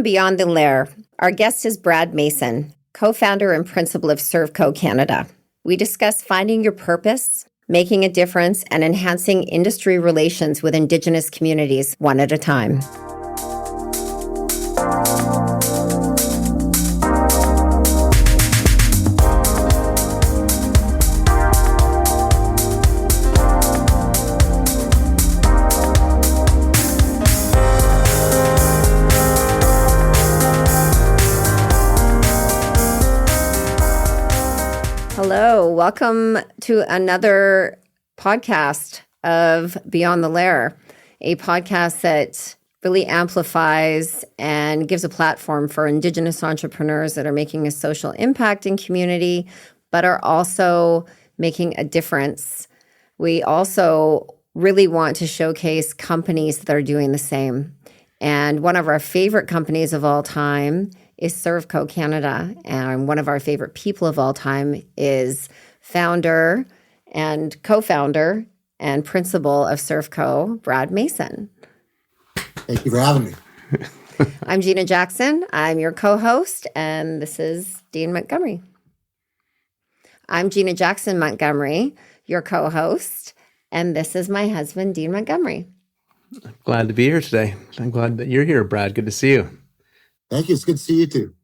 Beyond the Lair. Our guest is Brad Mason, co-founder and principal of Servco Canada. We discuss finding your purpose, making a difference, and enhancing industry relations with Indigenous communities one at a time. Hello, welcome to another podcast of Beyond the Lair, a podcast that really amplifies and gives a platform for Indigenous entrepreneurs that are making a social impact in community, but are also making a difference. We also really want to showcase companies that are doing the same. And one of our favorite companies of all time is Servco Canada. And one of our favorite people of all time is founder and co-founder and principal of Servco, Brad Mason. Thank you for having me. I'm Gina Jackson. I'm your co-host, and this is Dean Montgomery. I'm Gina Jackson Montgomery, your co-host, and this is my husband, Dean Montgomery. I'm glad to be here today. I'm glad that you're here, Brad. Good to see you. Thank you. It's good to see you too.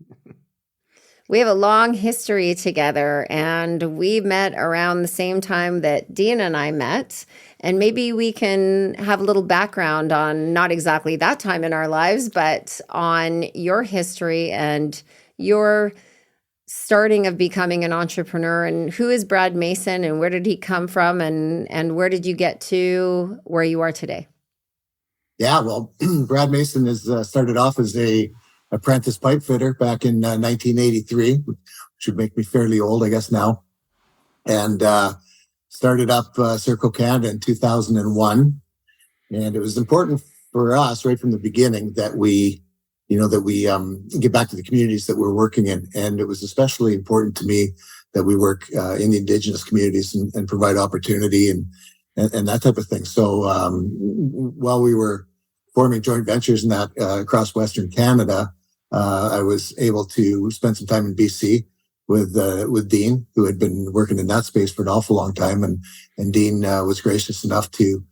We have a long history together, and we met around the same time that Dean and I met. And maybe we can have a little background on not exactly that time in our lives, but on your history and your starting of becoming an entrepreneur. And who is Brad Mason, and where did he come from, and where did you get to where you are today? Yeah, well, Brad Mason has started off as a apprentice pipe fitter back in 1983, which would make me fairly old, I guess, now. And started up Servco Canada in 2001. And it was important for us right from the beginning that we get back to the communities that we're working in. And it was especially important to me that we work in the Indigenous communities and provide opportunity and that type of thing. So while we were forming joint ventures in that across Western Canada, I was able to spend some time in BC with Dean, who had been working in that space for an awful long time. And Dean was gracious enough to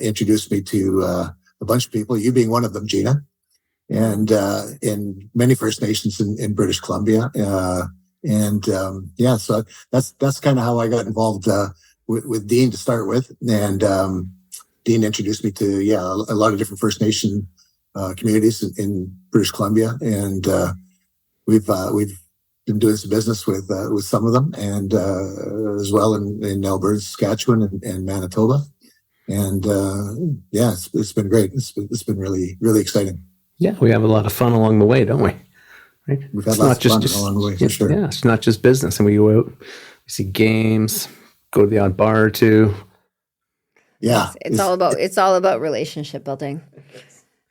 introduce me to a bunch of people, you being one of them, Gina, and in many First Nations in British Columbia. So that's kind of how I got involved with Dean to start with. And Dean introduced me to, a lot of different First Nation communities in British Columbia. And we've been doing some business with some of them, and as well in Alberta, Saskatchewan, and Manitoba. And it's been great. It's been really, really exciting. Yeah, we have a lot of fun along the way, don't we? Right? We've had lots of fun along the way, for sure. Yeah, it's not just business. And we go out, we see games, go to the odd bar or two. Yeah, it's all about relationship building.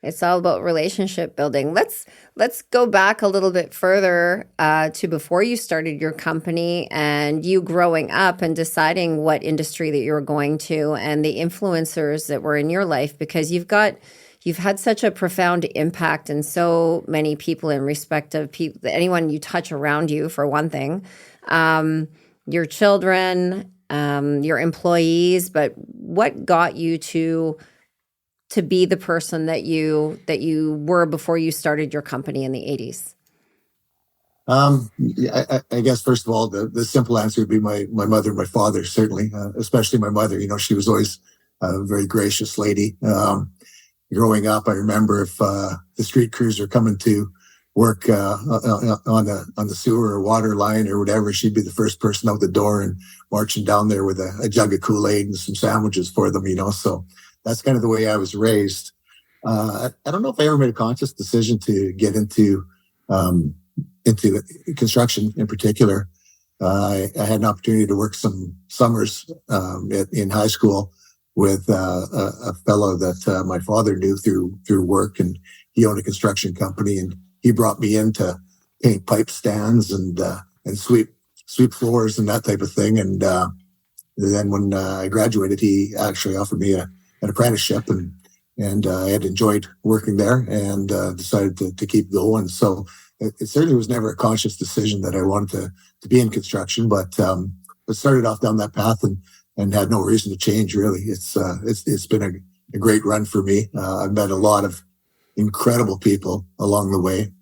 It's all about relationship building. Let's go back a little bit further to before you started your company and you growing up and deciding what industry that you were going to and the influencers that were in your life, because you've had such a profound impact in so many people in respect of people, anyone you touch around you, for one thing, your children, your employees. But what got you to be the person that you were before you started your company in the 80s? I guess, first of all, the simple answer would be my mother and my father, certainly, especially my mother. She was always a very gracious lady. Growing up, I remember if the street crews are coming to work on the sewer or water line or whatever, she'd be the first person out the door and marching down there with a jug of Kool-Aid and some sandwiches for them, So that's kind of the way I was raised. I don't know if I ever made a conscious decision to get into construction in particular. I had an opportunity to work some summers in high school with a fellow that my father knew through work, and he owned a construction company, and he brought me in to paint pipe stands and sweep floors and that type of thing. And then when I graduated, he actually offered me an apprenticeship, and and I had enjoyed working there, and decided to keep going. So it certainly was never a conscious decision that I wanted to be in construction, but started off down that path and had no reason to change. Really, it's been a great run for me. I've met a lot of incredible people along the way,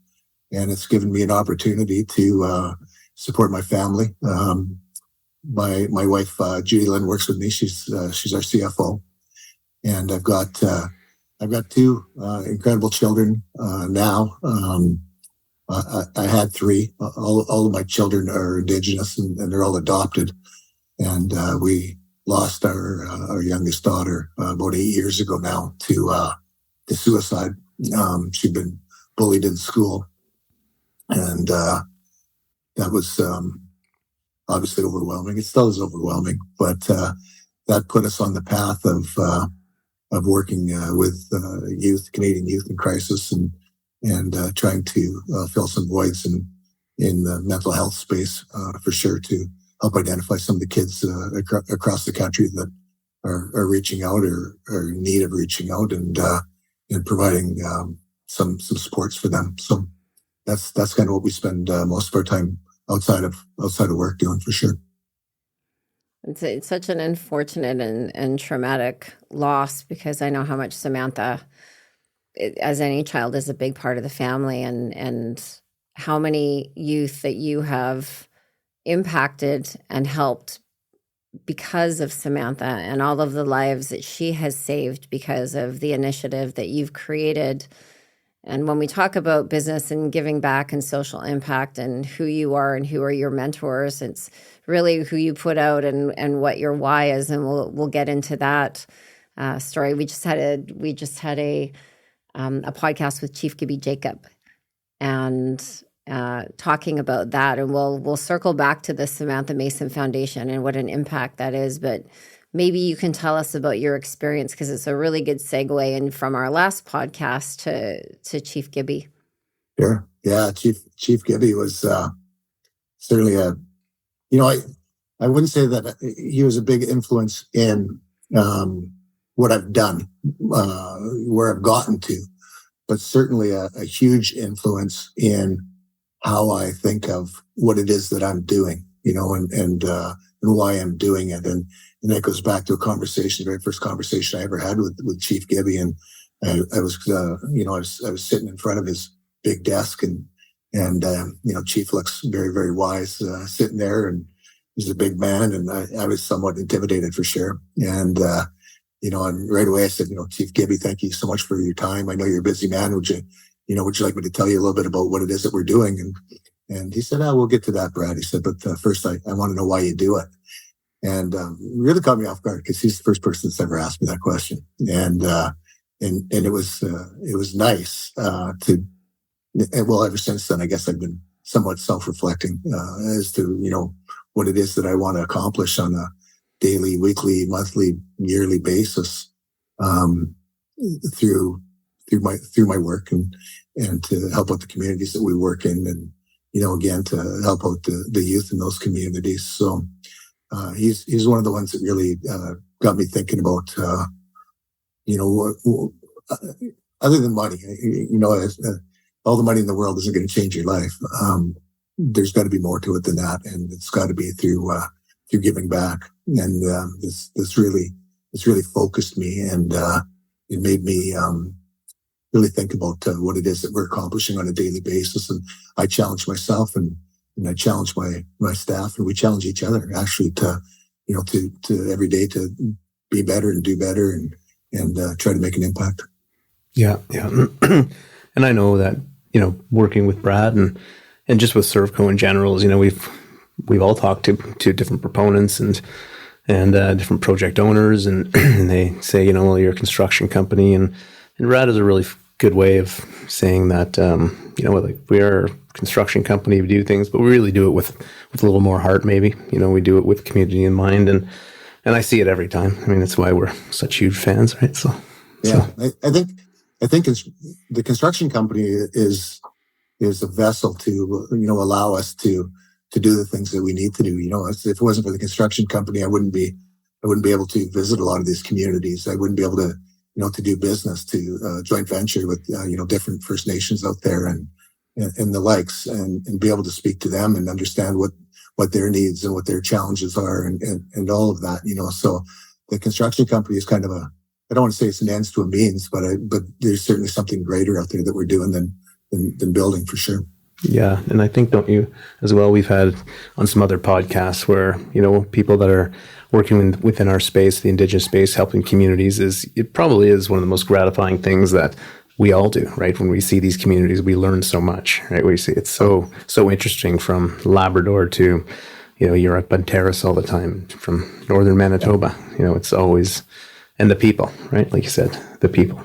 and it's given me an opportunity to support my family. My wife Judy Lynn works with me. She's our CFO, and I've got two incredible children now. I had three. All of my children are Indigenous, and they're all adopted. And we lost our youngest daughter about 8 years ago now to suicide. She'd been bullied in school, and that was obviously overwhelming. It still is overwhelming, but that put us on the path of working with Canadian youth in crisis, and trying to fill some voids in the mental health space for sure, to help identify some of the kids across the country that are reaching out or are in need of reaching out, and providing some supports for them. So that's kind of what we spend most of our time outside of work doing, for sure. It's such an unfortunate and traumatic loss, because I know how much Samantha, as any child, is a big part of the family, and how many youth that you have impacted and helped because of Samantha, and all of the lives that she has saved because of the initiative that you've created. And when we talk about business and giving back and social impact and who you are and who are your mentors, it's really who you put out and what your why is. And we'll get into that story. We just had a podcast with Chief Gibby Jacob, and talking about that. And we'll circle back to the Samantha Mason Foundation and what an impact that is. But maybe you can tell us about your experience, because it's a really good segue in from our last podcast to Chief Gibby. Sure. Yeah. Chief Gibby was certainly I wouldn't say that he was a big influence in what I've done, where I've gotten to, but certainly a huge influence in how I think of what it is that I'm doing, and why I'm doing it. And that goes back to the very first conversation I ever had with Chief Gibby. And I was sitting in front of his big desk, and Chief looks very, very wise, sitting there, and he's a big man. And I was somewhat intimidated, for sure. And, and right away I said, Chief Gibby, thank you so much for your time. I know you're a busy man. Would you like me to tell you a little bit about what it is that we're doing? And he said, we'll get to that, Brad. He said, but first I want to know why you do it. And really caught me off guard, because he's the first person that's ever asked me that question. And it was nice ever since then, I guess I've been somewhat self-reflecting as to, what it is that I want to accomplish on a daily, weekly, monthly, yearly basis through my work, and to help out the communities that we work in, and again, to help out the youth in those communities. So he's one of the ones that really got me thinking about other than money. All the money in the world isn't going to change your life. There's got to be more to it than that, and it's got to be through giving back. And this really focused me, and it made me really think about what it is that we're accomplishing on a daily basis. And I challenge myself, and I challenge my staff, and we challenge each other, actually, to every day to be better and do better, and try to make an impact. Yeah. And I know that, working with Brad and just with Servco in general, we've all talked to different proponents and different project owners, and they say, well, you're a construction company, and Brad is a really good way of saying that, we are a construction company, we do things, but we really do it with a little more heart, maybe. We do it with community in mind, and I see it every time. I mean, that's why we're such huge fans, right? So yeah, I think it's the construction company is a vessel to allow us to do the things that we need to do. If it wasn't for the construction company, I wouldn't be able to visit a lot of these communities. I wouldn't be able to to do business, to joint venture with, different First Nations out there and the likes, and be able to speak to them and understand what their needs and what their challenges are and all of that, So the construction company is kind of I don't want to say it's an ends to a means, but there's certainly something greater out there that we're doing than building, for sure. Yeah. And I think, don't you as well, we've had on some other podcasts where, people that are working within our space, the Indigenous space, helping communities, it probably is one of the most gratifying things that we all do, right? When we see these communities, we learn so much, right? We see it's so interesting, from Labrador to, you're at Bunterras all the time, from northern Manitoba, it's always, and the people, right? Like you said, the people.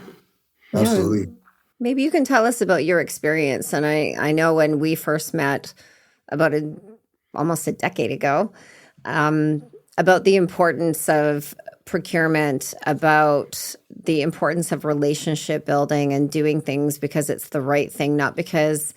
Absolutely. Maybe you can tell us about your experience. And I know when we first met about almost a decade ago, about the importance of procurement, about the importance of relationship building and doing things because it's the right thing, not because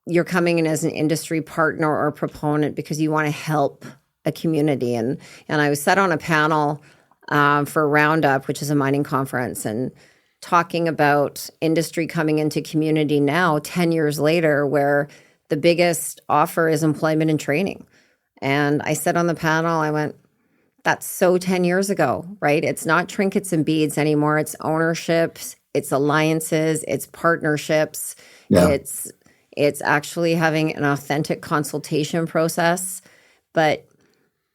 you're coming in as an industry partner or proponent because you want to help a community. And I was sat on a panel for Roundup, which is a mining conference, and talking about industry coming into community now, 10 years later, where the biggest offer is employment and training. And I said on the panel, I went, that's so 10 years ago, right? It's not trinkets and beads anymore. It's ownerships, it's alliances, it's partnerships. Yeah. It's actually having an authentic consultation process. But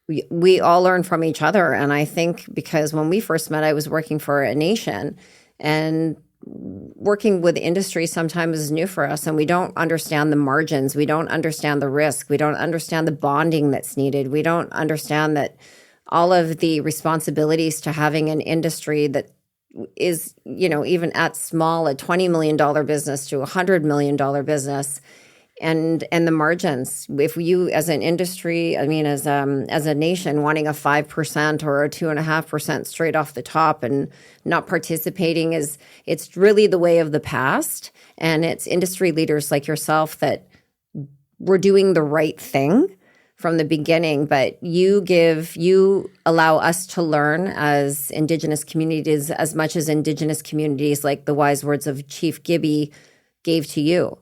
we all learn from each other. And I think because when we first met, I was working for a nation, and working with industry sometimes is new for us, and we don't understand the margins. We don't understand the risk. We don't understand the bonding that's needed. We don't understand that all of the responsibilities to having an industry that is, even at small, a $20 million business to a $100 million business, and the margins. If you, as an industry, as a nation, wanting a 5% or a 2.5% straight off the top and not participating, it's really the way of the past. And it's industry leaders like yourself that were doing the right thing from the beginning, but you allow us to learn as Indigenous communities as much as Indigenous communities, like the wise words of Chief Gibby, gave to you.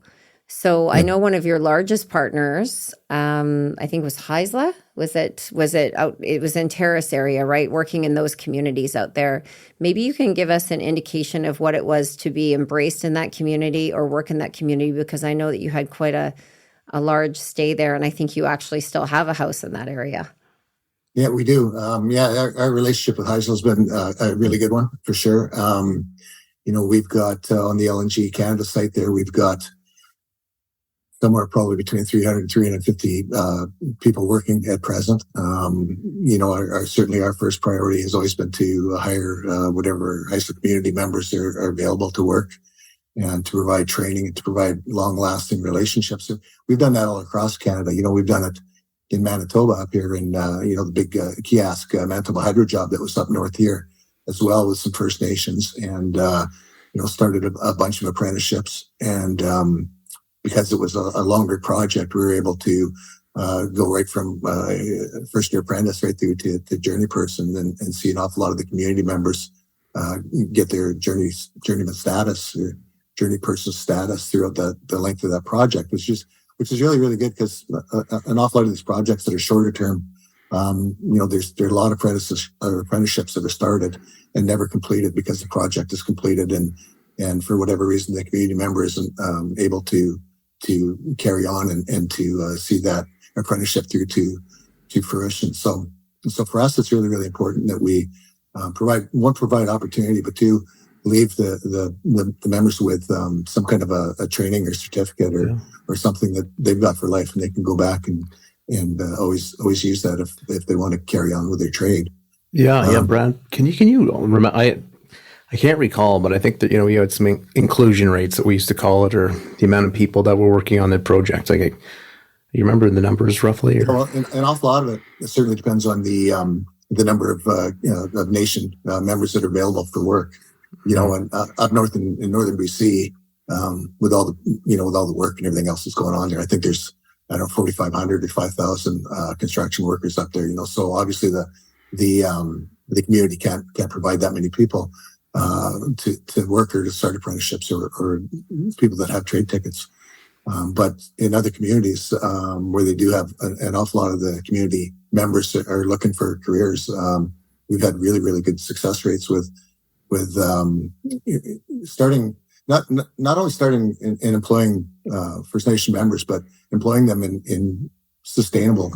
So I know one of your largest partners, I think was Haisla. Was it out? It was in Terrace area, right? Working in those communities out there. Maybe you can give us an indication of what it was to be embraced in that community or work in that community, because I know that you had quite a large stay there, and I think you actually still have a house in that area. Yeah, we do. Our relationship with Haisla has been a really good one, for sure. We've got on the LNG Canada site there, we've got somewhere probably between 300 and 350 people working at present. Certainly our first priority has always been to hire whatever Haisla community members are available to work, and to provide training and to provide long-lasting relationships. So we've done that all across Canada. We've done it in Manitoba up here in, the big kiosk Manitoba Hydro job that was up north here as well, with some First Nations, and, started a bunch of apprenticeships. And because it was a longer project, we were able to go right from first-year apprentice right through to journey person, and see an awful lot of the community members get their journeyman status, or journey person status, throughout the length of that project, which is really, really good, because an awful lot of these projects that are shorter term, there's a lot of apprenticeships that are started and never completed because the project is completed, and for whatever reason the community member isn't able to carry on and to see that apprenticeship through to fruition. So for us, it's really, really important that we provide opportunity, but two, leave the members with some kind of a training or certificate or something that they've got for life, and they can go back and always use that if they want to carry on with their trade. Yeah, Brad, can you remember? I can't recall, but I think that we had some inclusion rates that we used to call it, or the amount of people that were working on the project. Like, you remember the numbers roughly? Well, an awful lot of it certainly depends on the number of nation members that are available for work. And up north in northern BC, with all the work and everything else that's going on there, I think there's 4,500 to 5,000 construction workers up there. So obviously the community can't provide that many people. to work or to start apprenticeships or people that have trade tickets. But in other communities where they do have an awful lot of the community members that are looking for careers, we've had really, really good success rates with starting not only starting in employing First Nation members, but employing them in sustainable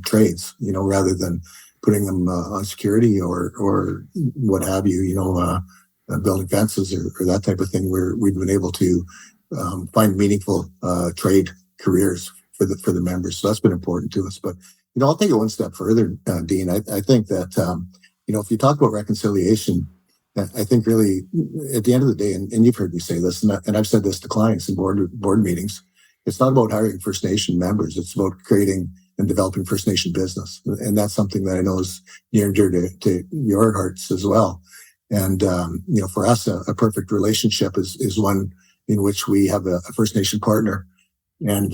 trades. Rather than putting them on security or what have you. Building fences or that type of thing, where we've been able to find meaningful trade careers for the members. So that's been important to us. But I'll take it one step further, Dean. I think that if you talk about reconciliation, I think really at the end of the day, and you've heard me say this, and I've said this to clients in board meetings, it's not about hiring First Nation members. It's about creating and developing First Nation business, and that's something that I know is near and dear to your hearts as well. And for us, a perfect relationship is one in which we have a First Nation partner, and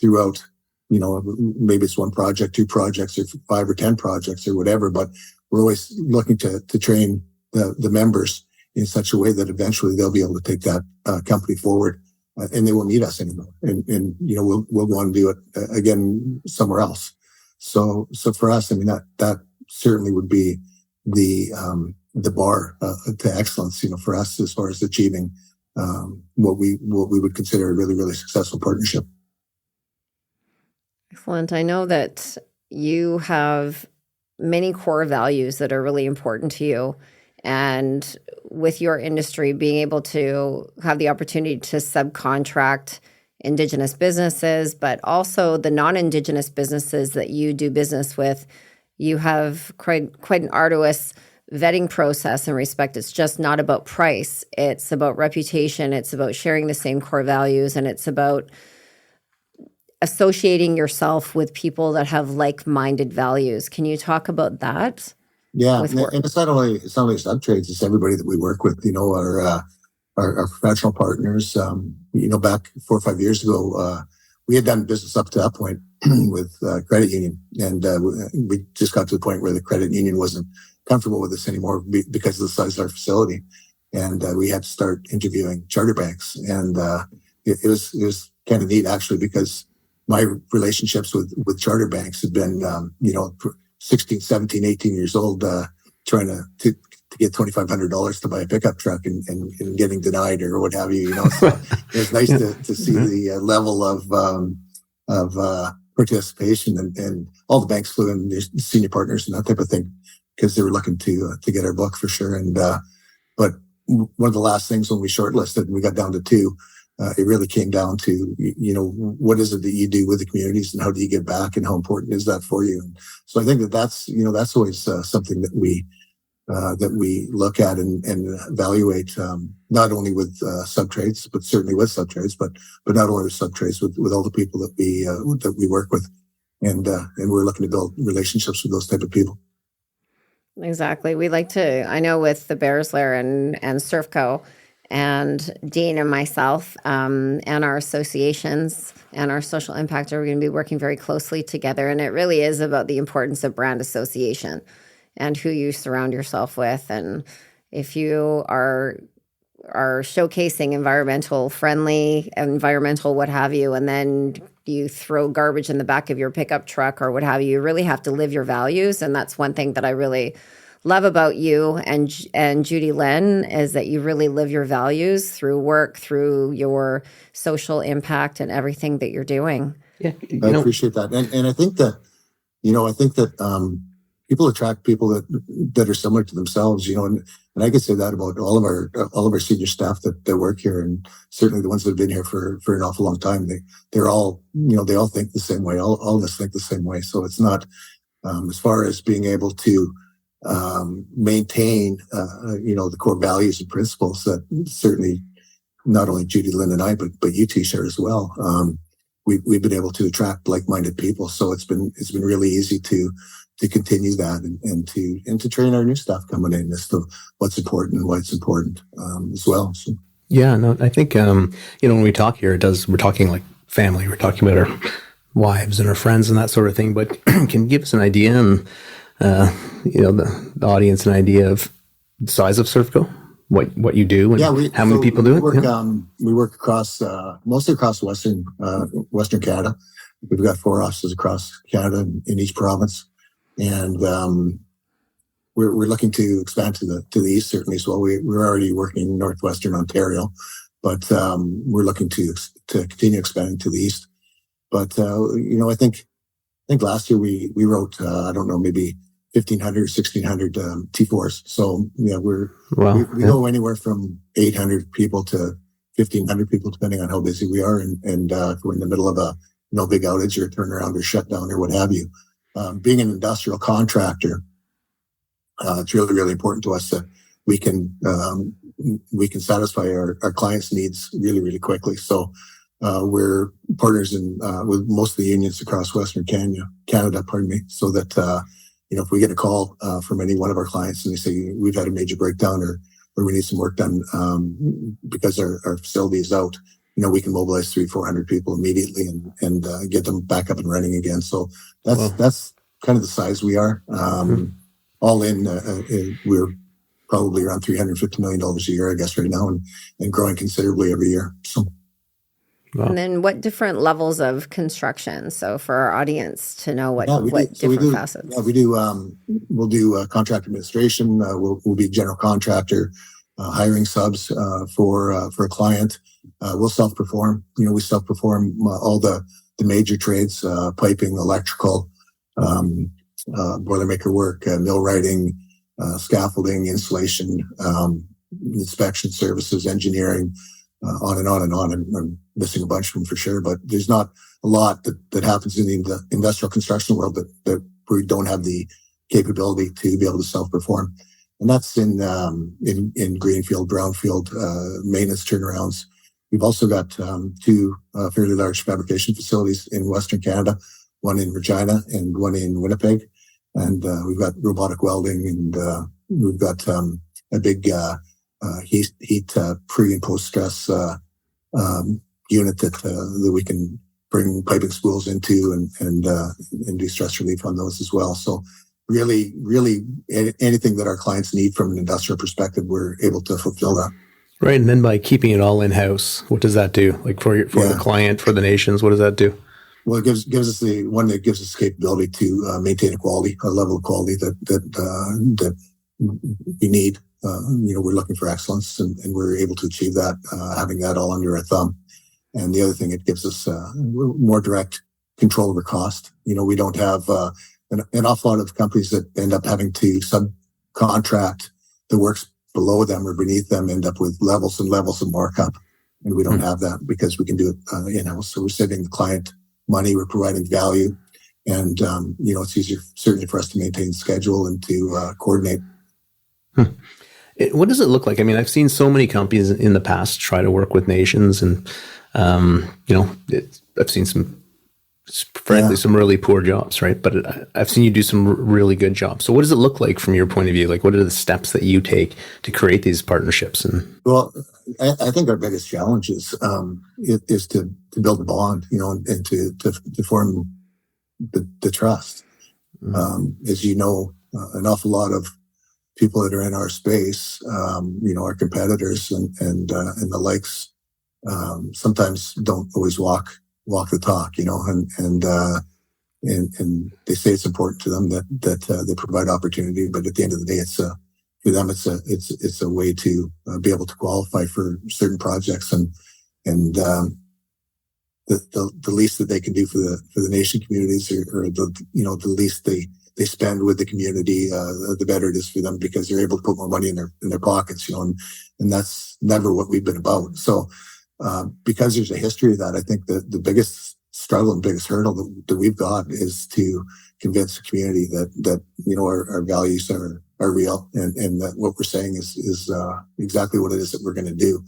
throughout, maybe it's one project, two projects, or 5 or 10 projects, or whatever. But we're always looking to train the members in such a way that eventually they'll be able to take that company forward, and they won't need us anymore. And we'll go on and do it again somewhere else. So for us, that certainly would be the bar to excellence, for us, as far as achieving what we would consider a really, really successful partnership. Excellent. I know that you have many core values that are really important to you, and with your industry, being able to have the opportunity to subcontract Indigenous businesses, but also the non-Indigenous businesses that you do business with, you have quite an arduous vetting process in respect. It's just not about price. It's about reputation. It's about sharing the same core values, and it's about associating yourself with people that have like-minded values. Can you talk about that? Yeah, and it's not only sub-trades, it's everybody that we work with, our professional partners. Back 4 or 5 years ago, we had done business up to that point with credit union, and we just got to the point where the credit union wasn't comfortable with us anymore because of the size of our facility, and we had to start interviewing charter banks. And it was kind of neat, actually, because my relationships with charter banks had been 16, 17, 18 years old, trying to get $2,500 to buy a pickup truck and getting denied or what have you. So it was nice to see the level of participation, and all the banks flew in, senior partners and that type of thing, because they were looking to get our book for sure. And but one of the last things when we shortlisted, and we got down to 2, it really came down to, what is it that you do with the communities, and how do you give back, and how important is that for you? And so I think that's always something that we look at and evaluate, not only with sub-trades, but certainly with sub-trades, but not only with sub-trades, with all the people that we work with, and we're looking to build relationships with those type of people. Exactly. We like to, I know with the Bears Lair and Servco, and Dean and myself, and our associations and our social impact, are going to be working very closely together. And it really is about the importance of brand association and who you surround yourself with. And if you are showcasing environmental what have you, and then you throw garbage in the back of your pickup truck or what have you, you really have to live your values. And that's one thing that I really love about you and Judy Lynn, is that you really live your values through work, through your social impact, and everything that you're doing. Yeah, I appreciate that, and I think that people attract people that are similar to themselves, and I could say that about all of our senior staff that work here, and certainly the ones that have been here for an awful long time. They're all they all think the same way. All of us think the same way. So it's not as far as being able to maintain the core values and principles that certainly not only Judy Lynn and I, but you two share as well. We've been able to attract like-minded people, so it's been really easy to continue that and to train our new staff coming in as to what's important and why it's important as well. So. Yeah, no, I think when we talk here, we're talking like family. We're talking about our wives and our friends and that sort of thing. But can you give us an idea, and the audience an idea of size of Servco? What you do and how many people do it? We work across mostly across Western Canada. We've got 4 offices across Canada in each province, and we're looking to expand to the east certainly as well. We're already working in northwestern Ontario, but we're looking to continue expanding to the east. But I think last year we wrote I don't know, maybe 1,500 or 1,600 T4s. So yeah, we go anywhere from 800 people to 1,500 people depending on how busy we are, and if we're in the middle of a big outage or turnaround or shutdown or what have you. Being an industrial contractor, it's really, really important to us that we can satisfy our clients' needs really, really quickly. So we're partners with most of the unions across Western Canada, so that if we get a call from any one of our clients and they say we've had a major breakdown or we need some work done because our facility is out, we can mobilize 300-400 people immediately and get them back up and running again. So that's kind of the size we are. All in, we're probably around $350 million a year, I guess, right now, and growing considerably every year. So. Wow. And then what different levels of construction? So for our audience to know what different facets. Yeah, we'll do contract administration. We'll be general contractor, hiring subs for a client. We'll self-perform. We self-perform all the major trades, piping, electrical, boilermaker work, mill writing, scaffolding, insulation, inspection services, engineering, on and on and on. I'm missing a bunch of them for sure, but there's not a lot that happens in the industrial construction world that we don't have the capability to be able to self-perform. And that's in greenfield, brownfield, maintenance turnarounds. We've also got 2 fairly large fabrication facilities in Western Canada, one in Regina and one in Winnipeg. And we've got robotic welding, and we've got a big heat pre and post stress unit that we can bring piping spools into and do stress relief on those as well. So really anything that our clients need from an industrial perspective, we're able to fulfill that. Right. And then by keeping it all in-house, what does that do? Like for the client, for the nations, what does that do? Well, it gives us that gives us the capability to maintain a level of quality that we need. We're looking for excellence, and we're able to achieve that, having that all under our thumb. And the other thing, it gives us more direct control over cost. We don't have an awful lot of companies that end up having to subcontract the works below them or beneath them, end up with levels and levels of markup. And we don't have that because we can do it in-house. So we're saving the client money, we're providing value, and it's easier certainly for us to maintain schedule and to coordinate. What does it look like? I mean, I've seen so many companies in the past try to work with nations, and I've seen some really poor jobs, right? But I've seen you do some really good jobs. So what does it look like from your point of view? Like, what are the steps that you take to create these partnerships? Well, I think our biggest challenge is to build a bond, and to form the trust. As you know, an awful lot of people that are in our space, our competitors and the likes, sometimes don't always walk the talk, and they say it's important to them that they provide opportunity, but at the end of the day, for them, it's a way to be able to qualify for certain projects, and the least that they can do for the nation communities, or the least they spend with the community, the better it is for them, because they're able to put more money in their pockets, and that's never what we've been about. So because there's a history of that, I think that the biggest struggle and biggest hurdle that we've got is to convince the community that our values are real, and that what we're saying is exactly what it is that we're going to do.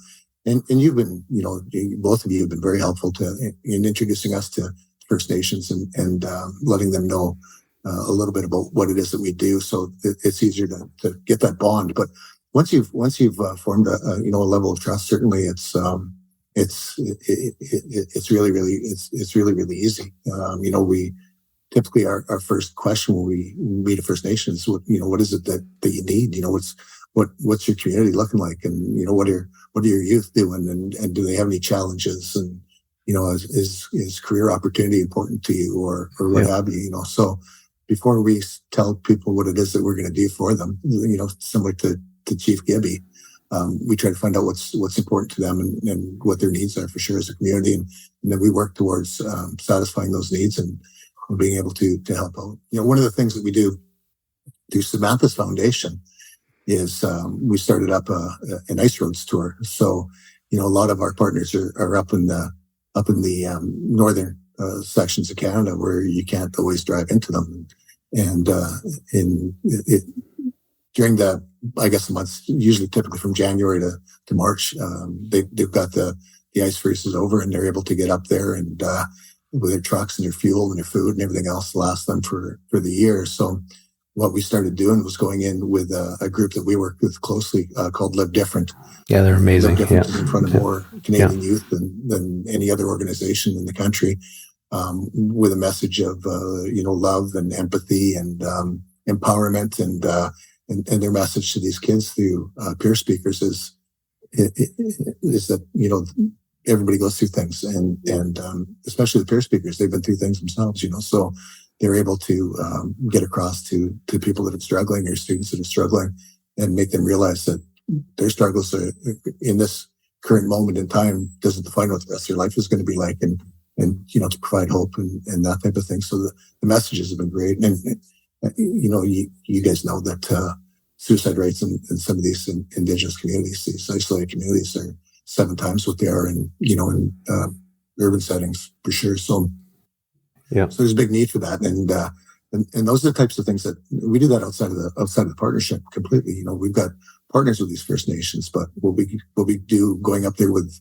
And you've been, both of you have been very helpful in introducing us to First Nations and letting them know a little bit about what it is that we do. So it's easier to get that bond. But once you've formed a level of trust, certainly it's really, really easy. typically our first question when we meet a First Nation is, what is it that you need? What's your community looking like? And, what are your youth doing? And do they have any challenges? And, is career opportunity important to you or what have you, So before we tell people what it is that we're going to do for them, similar to Chief Gibby, we try to find out what's important to them and what their needs are for sure as a community. And then we work towards satisfying those needs and being able to help out. One of the things that we do through Samantha's Foundation is we started up an ice roads tour. So, a lot of our partners are up in the northern sections of Canada where you can't always drive into them. And during the months, usually typically from January to March, they've got the ice freezes over and they're able to get up there and with their trucks and their fuel and their food and everything else to last them for the year. So what we started doing was going in with a group that we work with closely called Live Different. Yeah, they're amazing. Live Different is in front of more Canadian youth than any other organization in the country, with a message of love and empathy and empowerment and their message to these kids through peer speakers is that everybody goes through things and especially the peer speakers, they've been through things themselves, so they're able to get across to people that are struggling or students that are struggling and make them realize that their struggles are, in this current moment in time, doesn't define what the rest of their life is going to be like, and to provide hope and that type of thing. So the messages have been great. And you guys know that suicide rates in some of these Indigenous communities, these isolated communities, are 7 times what they are in urban settings for sure. So so there's a big need for that, and those are the types of things that we do that outside of the partnership completely. We've got partners with these First Nations, but what we do going up there with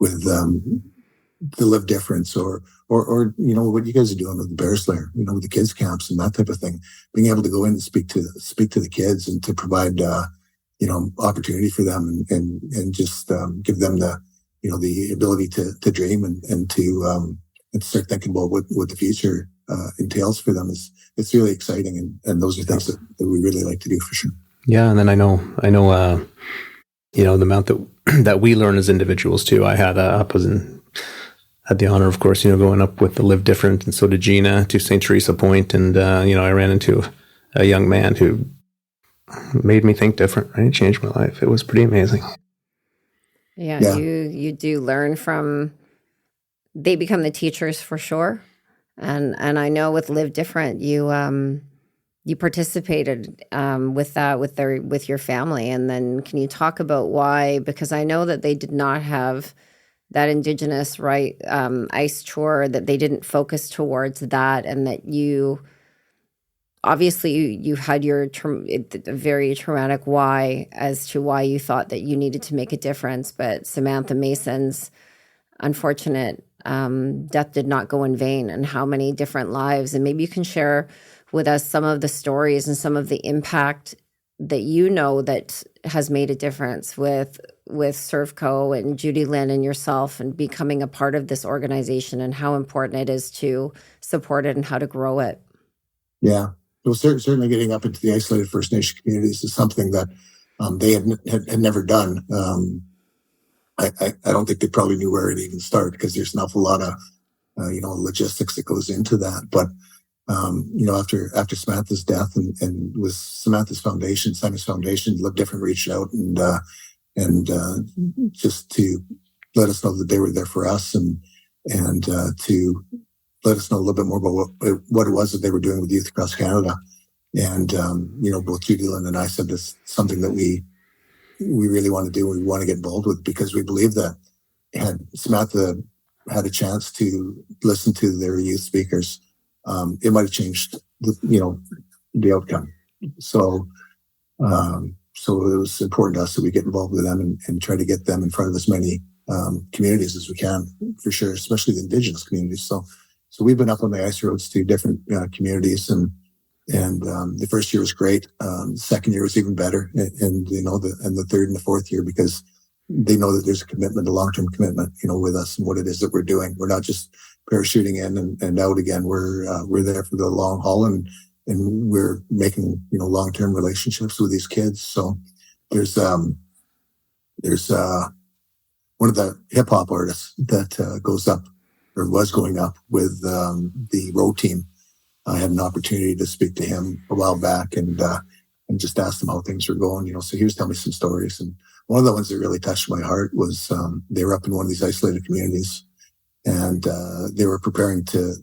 the Live Difference or what you guys are doing with the Bear Slayer, with the kids camps and that type of thing, being able to go in and speak to the kids and to provide opportunity for them and just give them the ability to dream and to start thinking about what the future entails for them. It's really exciting, and those are things that we really like to do for sure. Yeah, and then I know the amount that we learn as individuals too. I had had the honor, of course, going up with the Live Different, and so did Gina, to St. Teresa Point, and I ran into a young man who made me think different. Right, changed my life. It was pretty amazing. Yeah. You do learn from. They become the teachers for sure, and I know with Live Different, you participated with your family, and then can you talk about why? Because I know that they did not have that Indigenous ice tour, that they didn't focus towards that, and that you obviously you had your very traumatic why as to why you thought that you needed to make a difference, but Samantha Mason's unfortunate death did not go in vain, and how many different lives. And maybe you can share with us some of the stories and some of the impact that that has made a difference with Servco and Judy Lynn and yourself, and becoming a part of this organization, and how important it is to support it and how to grow it. Yeah. Well, certainly getting up into the isolated First Nation communities is something that they had never done. I don't think they probably knew where it even started, because there's an awful lot of, logistics that goes into that. But, after Samantha's death and with Samantha's foundation, Simon's Foundation, Live Different reached out and just to let us know that they were there for us and to let us know a little bit more about what it was that they were doing with youth across Canada. And, both Judy Lynn and I said this is something that we really want to do, we want to get involved with, because we believe that had Samantha had a chance to listen to their youth speakers, it might have changed the outcome. So it was important to us that we get involved with them and try to get them in front of as many communities as we can, for sure, especially the Indigenous communities. So we've been up on the ice roads to different communities, and the first year was great. The second year was even better, and the third and the fourth year, because they know that there's a commitment, a long-term commitment, with us and what it is that we're doing. We're not just parachuting in and out again. We're there for the long haul, and we're making, long-term relationships with these kids. So there's one of the hip hop artists that goes up, or was going up, with the road team. I had an opportunity to speak to him a while back, and just asked him how things were going. So he was telling me some stories, and one of the ones that really touched my heart was they were up in one of these isolated communities, and they were preparing to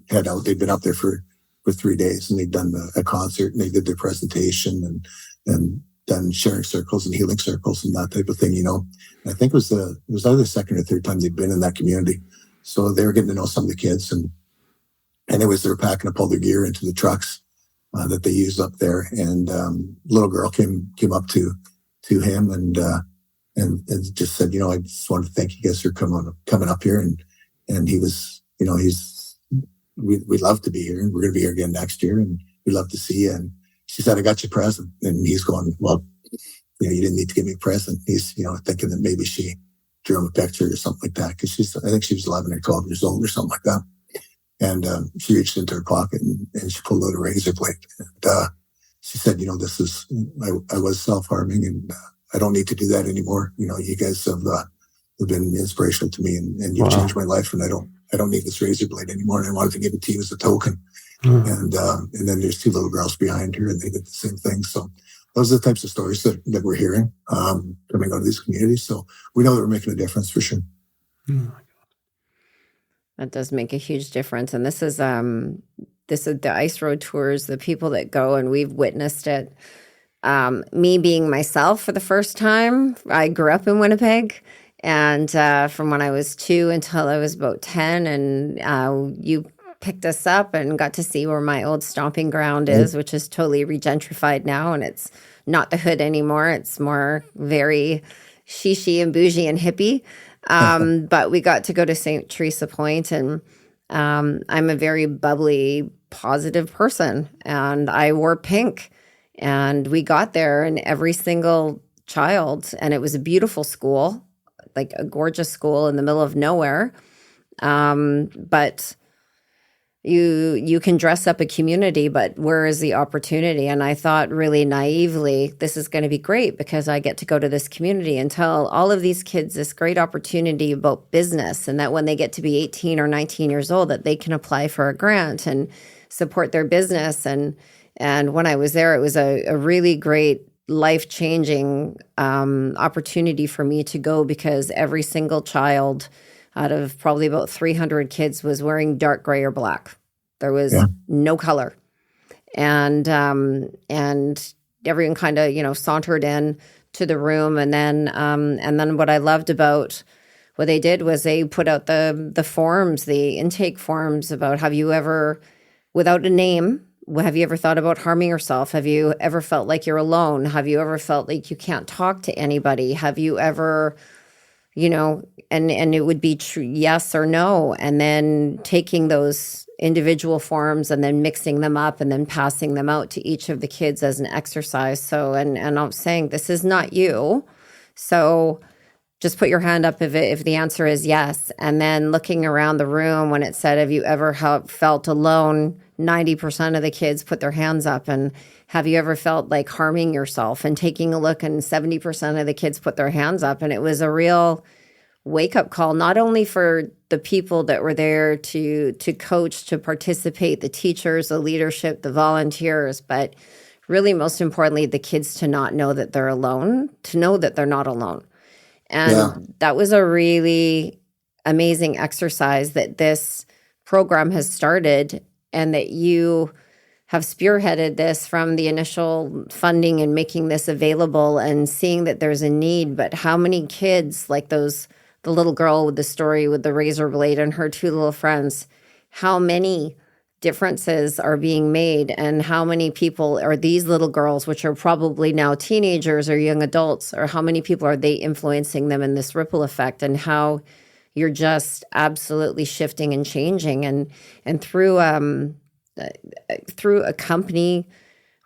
head out. They'd been up there for 3 days, and they'd done a concert, and they did their presentation and done sharing circles and healing circles and that type of thing. And I think it was either the second or third time they'd been in that community. So they were getting to know some of the kids, and they were packing up all their gear into the trucks that they use up there. And little girl came up to him and just said, I just wanted to thank you guys for coming up here. And he was, we'd love to be here, and we're going to be here again next year, and we'd love to see you. And she said, I got you a present. And he's going, well, you didn't need to give me a present. He's, thinking that maybe she drew him a picture or something like that. Cause I think she was 11 or 12 years old or something like that. And she reached into her pocket and she pulled out a razor blade. And she said, this is, I was self-harming, and I don't need to do that anymore. You guys have been inspirational to me, and you've changed my life, and I don't need this razor blade anymore. And I wanted to give it to you as a token. And then there's 2 little girls behind her, and they did the same thing. So those are the types of stories that we're hearing coming out of these communities. So we know that we're making a difference for sure. That does make a huge difference. And this is the ice road tours, the people that go, and we've witnessed it. Me being myself for the first time, I grew up in Winnipeg, and from when I was 2 until I was about 10, and you picked us up and got to see where my old stomping ground is, which is totally regentrified now, and it's not the hood anymore. It's more very shishi and bougie and hippie. But we got to go to St. Teresa Point, and I'm a very bubbly, positive person, and I wore pink, and we got there, and every single child, and it was a beautiful school, like a gorgeous school in the middle of nowhere. But you can dress up a community, but where is the opportunity? And I thought really naively, this is going to be great because I get to go to this community and tell all of these kids this great opportunity about business, and that when they get to be 18 or 19 years old, that they can apply for a grant and support their business. And when I was there, it was a really great life-changing opportunity for me to go, because every single child out of probably about 300 kids was wearing dark gray or black. There was no color. And everyone kind of, sauntered in to the room. And then what I loved about what they did was they put out the forms, the intake forms about, have you ever, without a name, have you ever thought about harming yourself? Have you ever felt like you're alone? Have you ever felt like you can't talk to anybody? Have you ever, and it would be true, yes or no. And then taking those individual forms and then mixing them up and then passing them out to each of the kids as an exercise. So, and I'm saying, this is not you. So just put your hand up if the answer is yes. And then looking around the room, when it said, have you ever felt alone? 90% of the kids put their hands up. And have you ever felt like harming yourself? And taking a look, and 70% of the kids put their hands up. And it was a real wake-up call, not only for the people that were there to coach, to participate, the teachers, the leadership, the volunteers, but really most importantly, the kids to not know that they're alone, to know that they're not alone. And that was a really amazing exercise that this program has started, and that you have spearheaded this from the initial funding and making this available and seeing that there's a need. But how many kids, like the little girl with the story with the razor blade and her 2 little friends, how many differences are being made, and how many people are these little girls, which are probably now teenagers or young adults, or how many people are they influencing them in this ripple effect, and how you're just absolutely shifting and changing. And through a company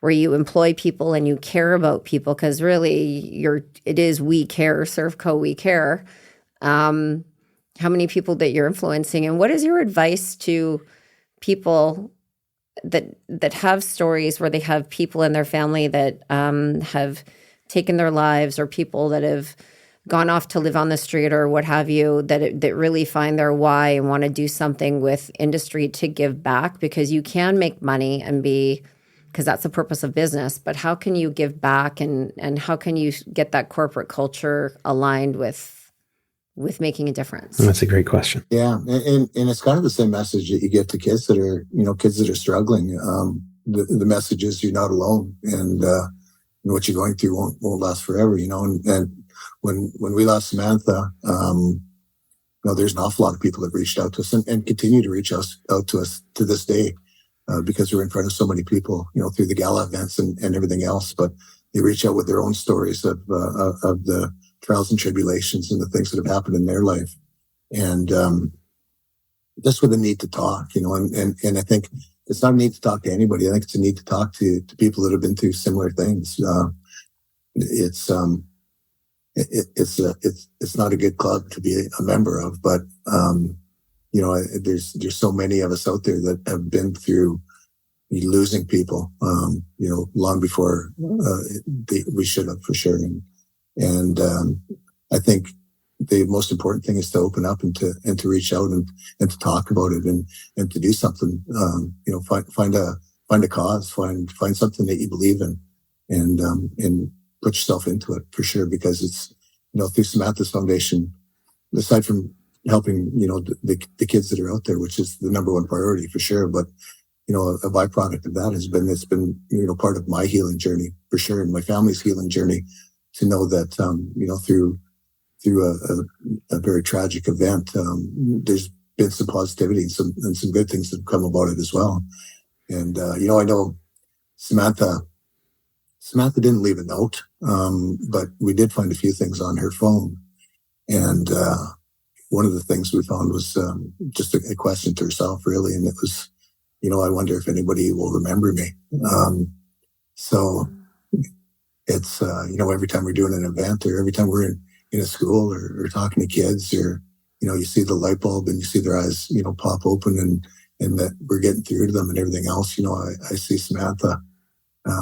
where you employ people and you care about people, because really it is we care, Servco, we care. How many people that you're influencing, and what is your advice to people that have stories where they have people in their family that have taken their lives, or people that have gone off to live on the street or what have you, that really find their why and want to do something with industry to give back? Because you can make money and because that's the purpose of business, but how can you give back, and how can you get that corporate culture aligned with making a difference? That's a great question. Yeah, and it's kind of the same message that you get to kids that are struggling. The message is you're not alone, and what you're going through won't last forever. And when we lost Samantha, there's an awful lot of people that reached out to us and continue to reach out to us to this day, because we're in front of so many people, through the gala events and everything else. But they reach out with their own stories of the trials and tribulations and the things that have happened in their life. And just with a need to talk, and I think it's not a need to talk to anybody. I think it's a need to talk to people that have been through similar things. It's not a good club to be a member of, but there's so many of us out there that have been through losing people, long before we should have, for sure. And I think the most important thing is to open up and to reach out and to talk about it and to do something. Find a cause, find something that you believe in, and put yourself into it, for sure. Because it's through Samantha's Foundation, aside from helping the kids that are out there, which is the number one priority, for sure. But a byproduct of that it's been part of my healing journey, for sure, and my family's healing journey, to know that through a very tragic event, there's been some positivity and some good things that have come about it as well. And I know Samantha didn't leave a note, but we did find a few things on her phone. And one of the things we found was just a question to herself, really, and it was, I wonder if anybody will remember me. So it's every time we're doing an event, or every time we're in a school, or talking to kids, or you see the light bulb and you see their eyes pop open, and that we're getting through to them and everything else. I see Samantha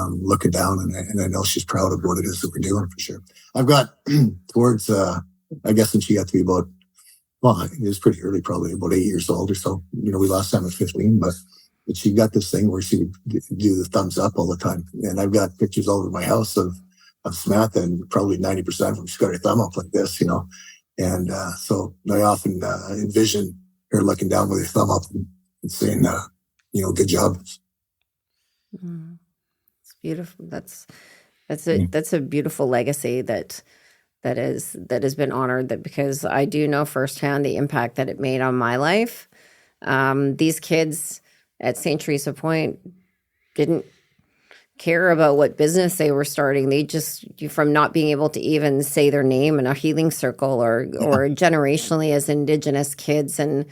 looking down, and I know she's proud of what it is that we're doing, for sure. I've got towards I guess when she got to be about, well, it was pretty early, probably about 8 years old or so. We lost Sam at 15, but she got this thing where she would do the thumbs up all the time. And I've got pictures all over my house of Samantha, and probably 90% of them, she's got her thumb up like this, And so I often envision her looking down with her thumb up and saying, good job. It's beautiful. That's a beautiful legacy that has been honored, that because I do know firsthand the impact that it made on my life. These kids at St. Teresa Point didn't care about what business they were starting. They just, from not being able to even say their name in a healing circle, or generationally as Indigenous kids, and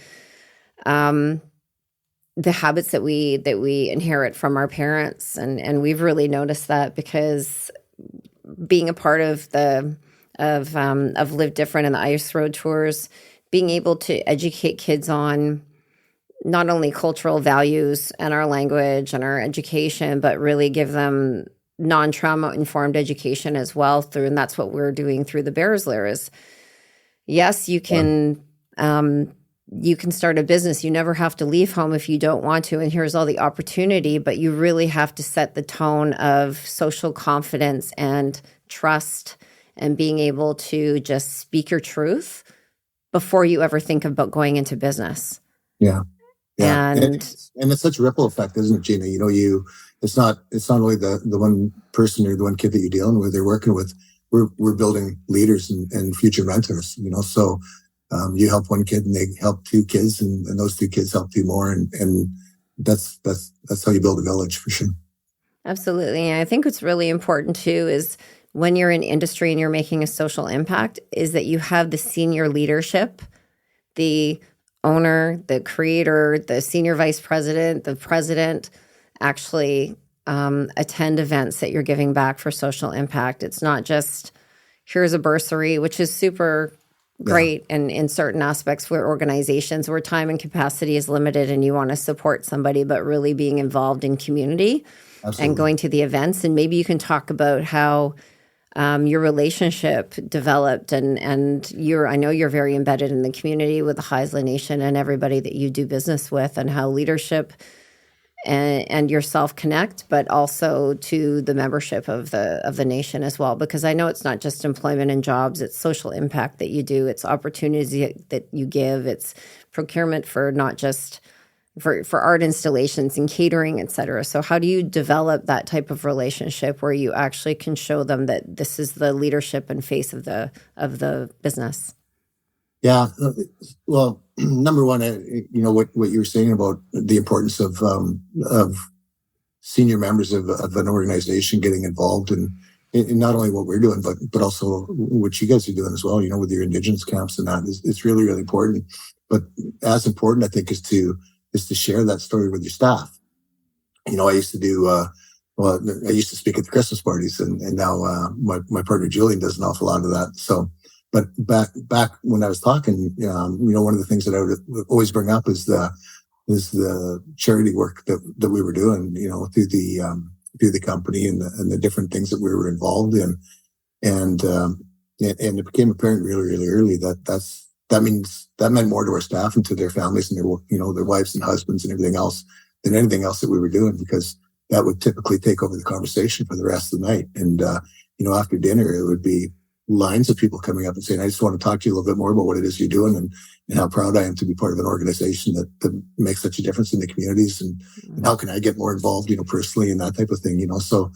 the habits that we inherit from our parents, and we've really noticed that, because being a part of of Live Different and the Ice Road tours, being able to educate kids on not only cultural values and our language and our education, but really give them non-trauma informed education as well through, and that's what we're doing through the Bears Lair. Is yes, you can start a business. You never have to leave home if you don't want to, and here's all the opportunity, but you really have to set the tone of social confidence and trust, and being able to just speak your truth before you ever think about going into business. Yeah. Yeah. And it's such a ripple effect, isn't it, Gina? It's not only the one person or the one kid that you're dealing with, they're working with. We're building leaders and future mentors, so you help one kid and they help two kids, and those two kids help two more. And that's how you build a village, for sure. Absolutely. And I think what's really important too is when you're in industry and you're making a social impact, is that you have the senior leadership, the owner, the creator, the senior vice president, the president, actually attend events that you're giving back for social impact. It's not just here's a bursary, which is super great and in certain aspects for organizations where time and capacity is limited and you want to support somebody, but really being involved in community. Absolutely. And going to the events. And maybe you can talk about how your relationship developed and I know you're very embedded in the community with the Haisla Nation and everybody that you do business with, and how leadership and yourself connect, but also to the membership of the nation as well. Because I know it's not just employment and jobs, it's social impact that you do, it's opportunities that you give, it's procurement for not just for art installations and catering, et cetera. So how do you develop that type of relationship where you actually can show them that this is the leadership and face of the business? Yeah, well, number one, what you were saying about the importance of senior members of an organization getting involved in not only what we're doing, but also what you guys are doing as well. With your Indigenous camps and that it's really, really important. But as important, I think, is to share that story with your staff. I used to do I used to speak at the Christmas parties, and now my partner Julian does an awful lot of that. So. But back when I was talking, one of the things that I would always bring up is the charity work that we were doing, through the company and the different things that we were involved in, and it became apparent really, really early that meant more to our staff and to their families and their wives and husbands and everything else than anything else that we were doing, because that would typically take over the conversation for the rest of the night. And after dinner, it would be lines of people coming up and saying, I just want to talk to you a little bit more about what it is you're doing and how proud I am to be part of an organization that makes such a difference in the communities, and how can I get more involved, personally, and that type of thing, So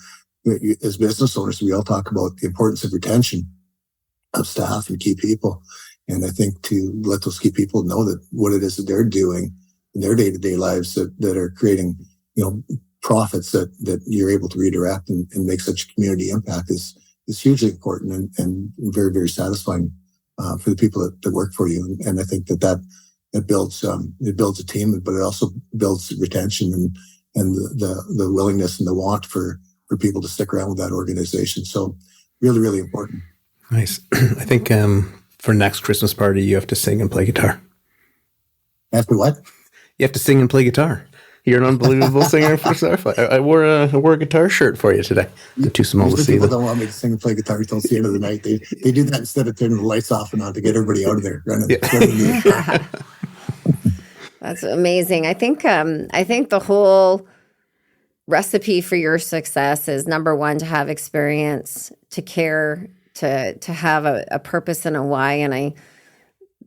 as business owners, we all talk about the importance of retention of staff and key people. And I think to let those key people know that what it is that they're doing in their day-to-day lives that are creating, profits that you're able to redirect and make such a community impact is hugely important and very, very satisfying for the people that work for you. And I think that builds a team, but it also builds retention and the willingness and the want for people to stick around with that organization. So really, really important. Nice. I think for next Christmas party, you have to sing and play guitar. After what? You have to sing and play guitar. You're an unbelievable singer for Starflight. I wore a guitar shirt for you today. You're too small to see. People don't want me to sing and play guitar until the end of the night. They do that instead of turning the lights off and on to get everybody out of there. Yeah. That's amazing. I think the whole recipe for your success is, number one, to have experience, to care, to have a purpose and a why. And I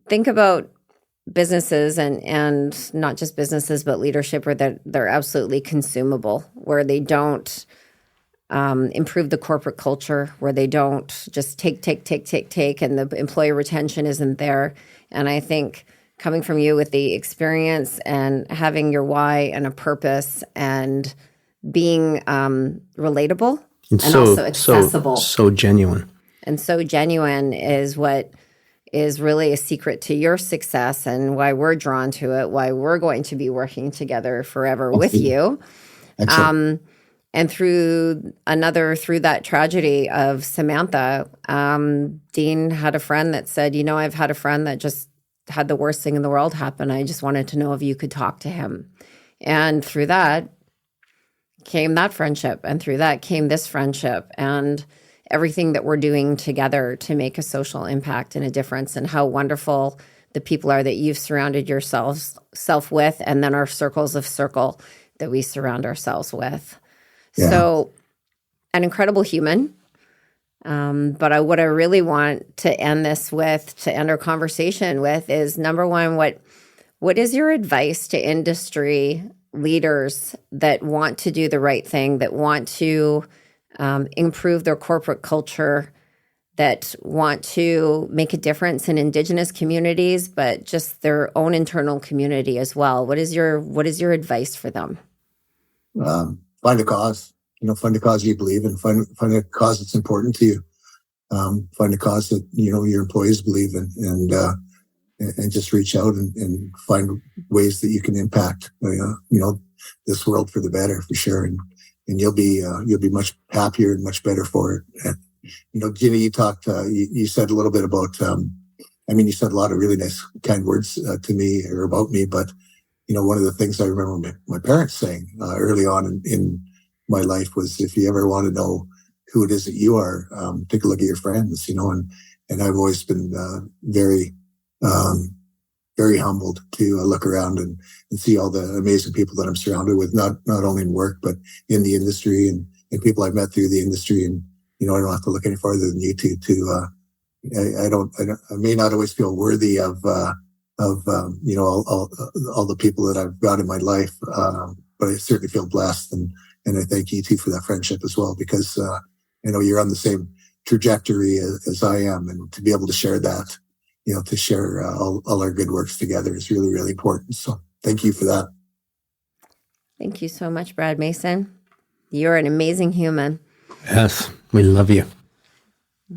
think about businesses and not just businesses, but leadership, where they're absolutely consumable, where they don't improve the corporate culture, where they don't just take, and the employee retention isn't there. And I think coming from you with the experience and having your why and a purpose and being relatable and also accessible. So genuine. And so genuine is what is really a secret to your success and why we're drawn to it, why we're going to be working together forever with you. And through that tragedy of Samantha, Dean had a friend that said, I've had a friend that just had the worst thing in the world happen. I just wanted to know if you could talk to him. And through that came that friendship. And through that came this friendship. And everything that we're doing together to make a social impact and a difference, and how wonderful the people are that you've surrounded yourself with, and then our circles of circle that we surround ourselves with. Yeah. So an incredible human. But what I really want to end our conversation with is, number one, what is your advice to industry leaders that want to do the right thing, that want to improve their corporate culture, that want to make a difference in Indigenous communities, but just their own internal community as well? What is your advice for them? Find a cause. Find a cause you believe in. Find a cause that's important to you. Find a cause that your employees believe in, and just reach out and find ways that you can impact this world for the better, for sure. you'll be much happier and much better for it. And, Ginny, you talked, you said a little bit about, you said a lot of really nice, kind words to me or about me, but, one of the things I remember my parents saying early on in my life was, if you ever want to know who it is that you are, take a look at your friends, and I've always been very, very humbled to look around and see all the amazing people that I'm surrounded with, not only in work, but in the industry and people I've met through the industry. And, I don't have to look any farther than you two I may not always feel worthy of all the people that I've got in my life. But I certainly feel blessed. And I thank you two for that friendship as well, because, you're on the same trajectory as I am, and to be able to share that, to share all our good works together is really, really important. So thank you for that. Thank you so much, Brad Mason. You're an amazing human. Yes, we love you.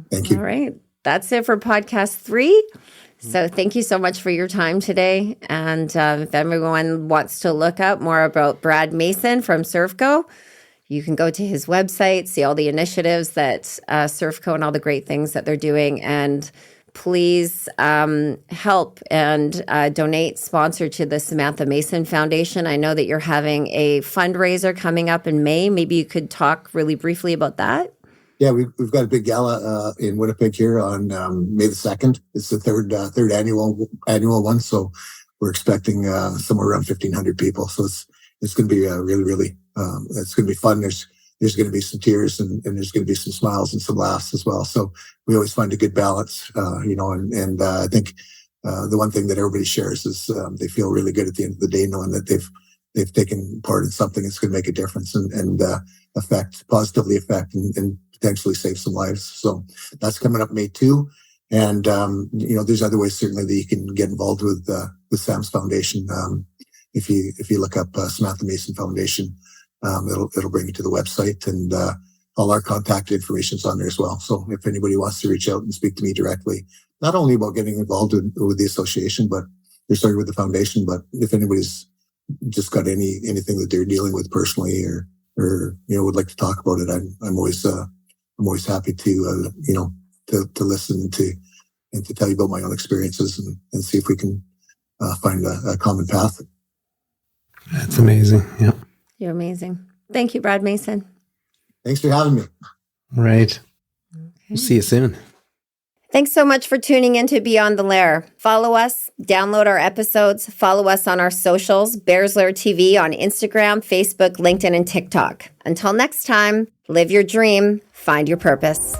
Thank you. All right. That's it for podcast 3. So thank you so much for your time today. And if everyone wants to look up more about Brad Mason from Servco, you can go to his website, see all the initiatives that Servco and all the great things that they're doing. And please help and donate, sponsor to the Samantha Mason Foundation. I know that you're having a fundraiser coming up in May. Maybe you could talk really briefly about that. Yeah, we've got a big gala in Winnipeg here on May the 2nd. It's the third annual one, so we're expecting somewhere around 1,500 people. So it's going to be really, really it's going to be fun. There's going to be some tears and there's going to be some smiles and some laughs as well. So we always find a good balance, and I think the one thing that everybody shares is they feel really good at the end of the day, knowing that they've taken part in something that's going to make a difference and positively affect and potentially save some lives. So that's coming up May 2. And, there's other ways certainly that you can get involved with Sam's Foundation. If you look up Samantha Mason Foundation, it'll bring you to the website, and all our contact information is on there as well. So if anybody wants to reach out and speak to me directly, not only about getting involved with the association, but they're starting with the foundation, but if anybody's just got anything that they're dealing with personally or would like to talk about it, I'm always happy to listen and to tell you about my own experiences and see if we can find a common path. That's amazing. Yeah. You're amazing. Thank you, Brad Mason. Thanks for having me. Right. Okay. We'll see you soon. Thanks so much for tuning in to Beyond the Lair. Follow us, download our episodes, follow us on our socials, Bears Lair TV on Instagram, Facebook, LinkedIn, and TikTok. Until next time, live your dream, find your purpose.